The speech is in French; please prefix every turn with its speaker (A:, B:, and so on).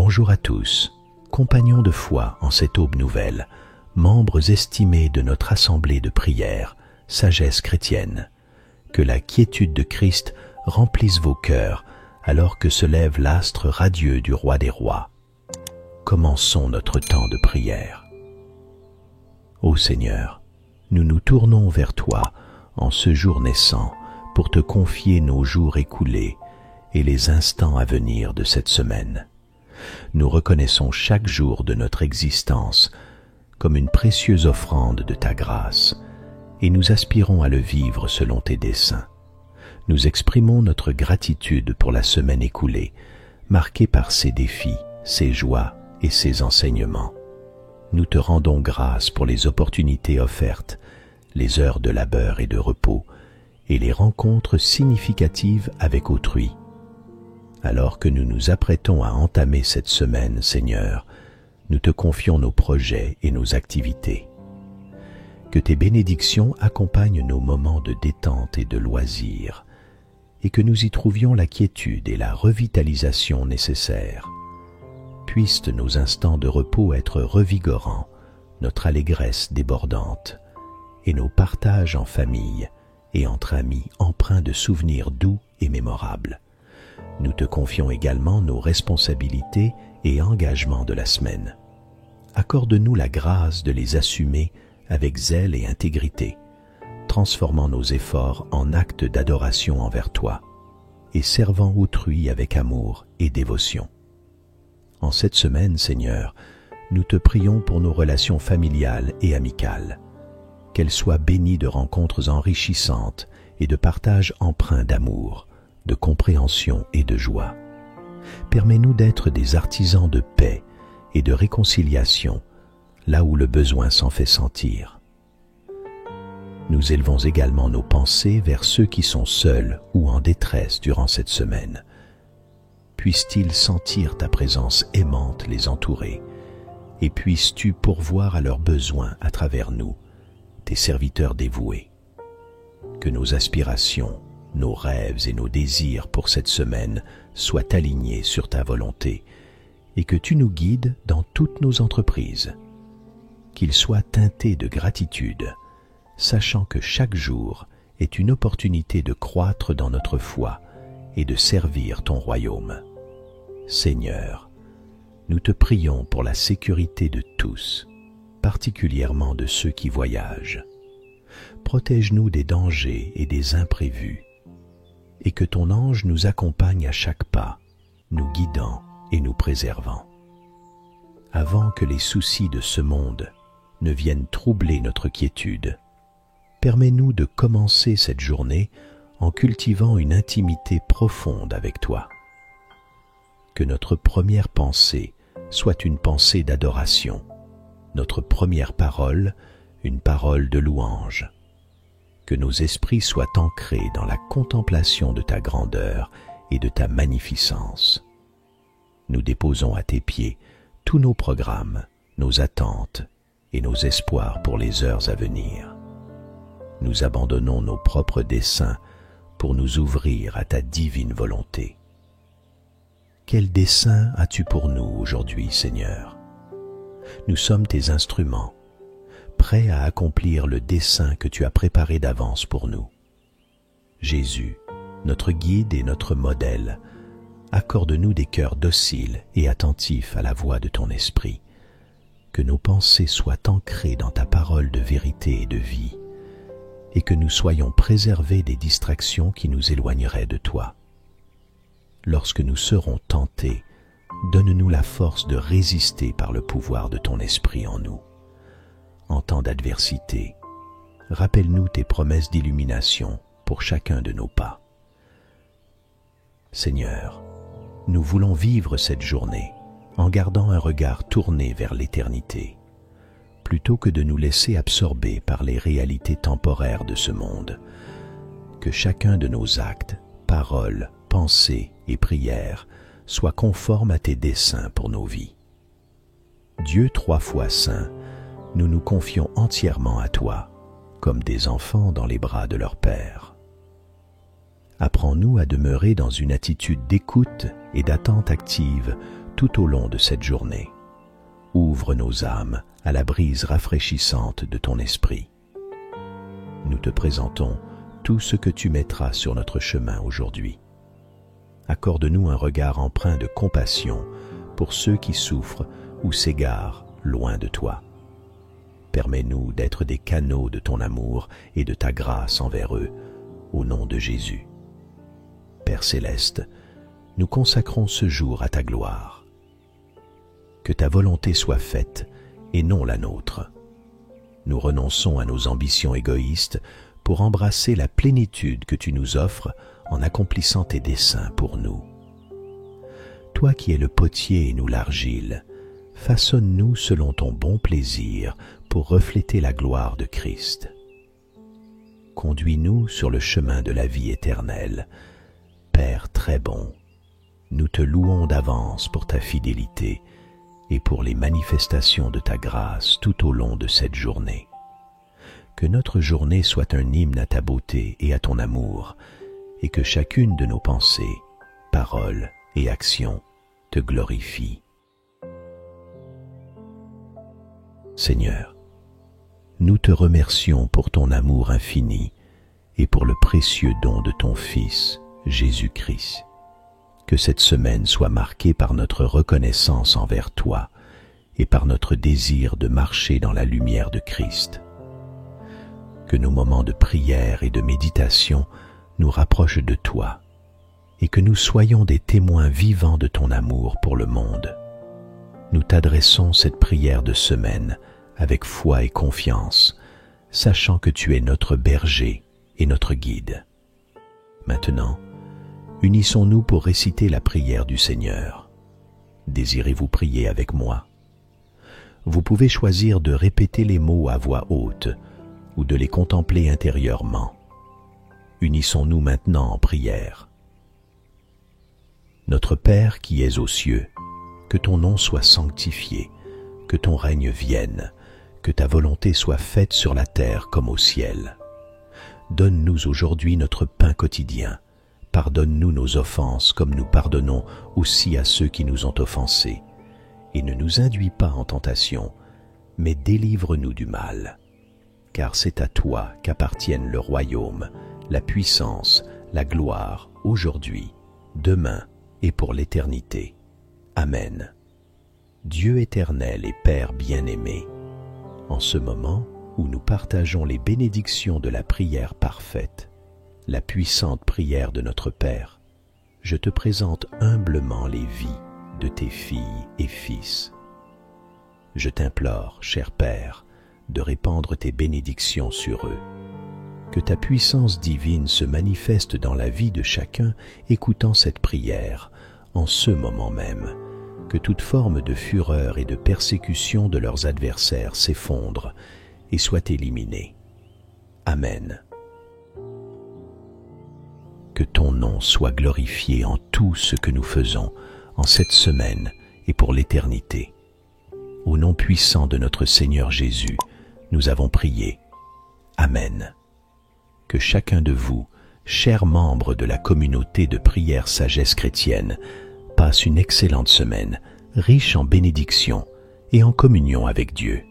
A: Bonjour à tous, compagnons de foi en cette aube nouvelle, membres estimés de notre assemblée de prière, sagesse chrétienne. Que la quiétude de Christ remplisse vos cœurs alors que se lève l'astre radieux du Roi des Rois. Commençons notre temps de prière. Ô Seigneur, nous nous tournons vers toi en ce jour naissant pour te confier nos jours écoulés et les instants à venir de cette semaine. Nous reconnaissons chaque jour de notre existence comme une précieuse offrande de ta grâce et nous aspirons à le vivre selon tes desseins. Nous exprimons notre gratitude pour la semaine écoulée, marquée par ses défis, ses joies et ses enseignements. Nous te rendons grâce pour les opportunités offertes, les heures de labeur et de repos, et les rencontres significatives avec autrui. Alors que nous nous apprêtons à entamer cette semaine, Seigneur, nous te confions nos projets et nos activités. Que tes bénédictions accompagnent nos moments de détente et de loisirs, et que nous y trouvions la quiétude et la revitalisation nécessaires. Puissent nos instants de repos être revigorants, notre allégresse débordante, et nos partages en famille et entre amis empreints de souvenirs doux et mémorables. Nous te confions également nos responsabilités et engagements de la semaine. Accorde-nous la grâce de les assumer avec zèle et intégrité, transformant nos efforts en actes d'adoration envers toi et servant autrui avec amour et dévotion. En cette semaine, Seigneur, nous te prions pour nos relations familiales et amicales, qu'elles soient bénies de rencontres enrichissantes et de partages empreints d'amour, de compréhension et de joie. Permets-nous d'être des artisans de paix et de réconciliation, là où le besoin s'en fait sentir. Nous élevons également nos pensées vers ceux qui sont seuls ou en détresse durant cette semaine. Puissent-ils sentir ta présence aimante les entourer, et puisses-tu pourvoir à leurs besoins à travers nous, tes serviteurs dévoués. Que nos aspirations, nos rêves et nos désirs pour cette semaine soient alignés sur ta volonté, et que tu nous guides dans toutes nos entreprises. Qu'ils soient teintés de gratitude, sachant que chaque jour est une opportunité de croître dans notre foi et de servir ton royaume. Seigneur, nous te prions pour la sécurité de tous, particulièrement de ceux qui voyagent. Protège-nous des dangers et des imprévus, et que ton ange nous accompagne à chaque pas, nous guidant et nous préservant. Avant que les soucis de ce monde ne viennent troubler notre quiétude, permets-nous de commencer cette journée en cultivant une intimité profonde avec toi. Que notre première pensée soit une pensée d'adoration, notre première parole une parole de louange. Que nos esprits soient ancrés dans la contemplation de ta grandeur et de ta magnificence. Nous déposons à tes pieds tous nos programmes, nos attentes et nos espoirs pour les heures à venir. Nous abandonnons nos propres desseins pour nous ouvrir à ta divine volonté. Quel dessein as-tu pour nous aujourd'hui, Seigneur? Nous sommes tes instruments, prêts à accomplir le dessein que tu as préparé d'avance pour nous. Jésus, notre guide et notre modèle, accorde-nous des cœurs dociles et attentifs à la voix de ton esprit. Que nos pensées soient ancrées dans ta parole de vérité et de vie, et que nous soyons préservés des distractions qui nous éloigneraient de toi. Lorsque nous serons tentés, donne-nous la force de résister par le pouvoir de ton esprit en nous. En temps d'adversité, rappelle-nous tes promesses d'illumination pour chacun de nos pas. Seigneur, nous voulons vivre cette journée en gardant un regard tourné vers l'éternité, plutôt que de nous laisser absorber par les réalités temporaires de ce monde. Que chacun de nos actes, paroles, pensées et prières soit conforme à tes desseins pour nos vies. Dieu 3 fois saint, nous nous confions entièrement à toi, comme des enfants dans les bras de leur Père. Apprends-nous à demeurer dans une attitude d'écoute et d'attente active tout au long de cette journée. Ouvre nos âmes à la brise rafraîchissante de ton esprit. Nous te présentons tout ce que tu mettras sur notre chemin aujourd'hui. Accorde-nous un regard empreint de compassion pour ceux qui souffrent ou s'égarent loin de toi. Permets-nous d'être des canaux de ton amour et de ta grâce envers eux, au nom de Jésus. Père céleste, nous consacrons ce jour à ta gloire. Que ta volonté soit faite et non la nôtre. Nous renonçons à nos ambitions égoïstes pour embrasser la plénitude que tu nous offres en accomplissant tes desseins pour nous. Toi qui es le potier et nous l'argile, façonne-nous selon ton bon plaisir pour refléter la gloire de Christ. Conduis-nous sur le chemin de la vie éternelle. Père très bon, nous te louons d'avance pour ta fidélité et pour les manifestations de ta grâce tout au long de cette journée. Que notre journée soit un hymne à ta beauté et à ton amour, et que chacune de nos pensées, paroles et actions te glorifie. Seigneur, nous te remercions pour ton amour infini et pour le précieux don de ton Fils, Jésus-Christ. Que cette semaine soit marquée par notre reconnaissance envers toi et par notre désir de marcher dans la lumière de Christ. Que nos moments de prière et de méditation nous rapprochent de toi et que nous soyons des témoins vivants de ton amour pour le monde. Nous t'adressons cette prière de semaine avec foi et confiance, sachant que tu es notre berger et notre guide. Maintenant, unissons-nous pour réciter la prière du Seigneur. Désirez-vous prier avec moi? Vous pouvez choisir de répéter les mots à voix haute ou de les contempler intérieurement. Unissons-nous maintenant en prière. Notre Père qui es aux cieux, que ton nom soit sanctifié, que ton règne vienne, que ta volonté soit faite sur la terre comme au ciel. Donne-nous aujourd'hui notre pain quotidien. Pardonne-nous nos offenses comme nous pardonnons aussi à ceux qui nous ont offensés. Et ne nous induis pas en tentation, mais délivre-nous du mal. Car c'est à toi qu'appartiennent le royaume, la puissance, la gloire, aujourd'hui, demain et pour l'éternité. Amen. Dieu éternel et Père bien-aimé, en ce moment où nous partageons les bénédictions de la prière parfaite, la puissante prière de notre Père, je te présente humblement les vies de tes filles et fils. Je t'implore, cher Père, de répandre tes bénédictions sur eux. Que ta puissance divine se manifeste dans la vie de chacun écoutant cette prière, en ce moment même. Que toute forme de fureur et de persécution de leurs adversaires s'effondre et soit éliminée. Amen. Que ton nom soit glorifié en tout ce que nous faisons en cette semaine et pour l'éternité. Au nom puissant de notre Seigneur Jésus, nous avons prié. Amen. Que chacun de vous, chers membres de la communauté de prière Sagesse Chrétienne, passe une excellente semaine, riche en bénédictions et en communion avec Dieu.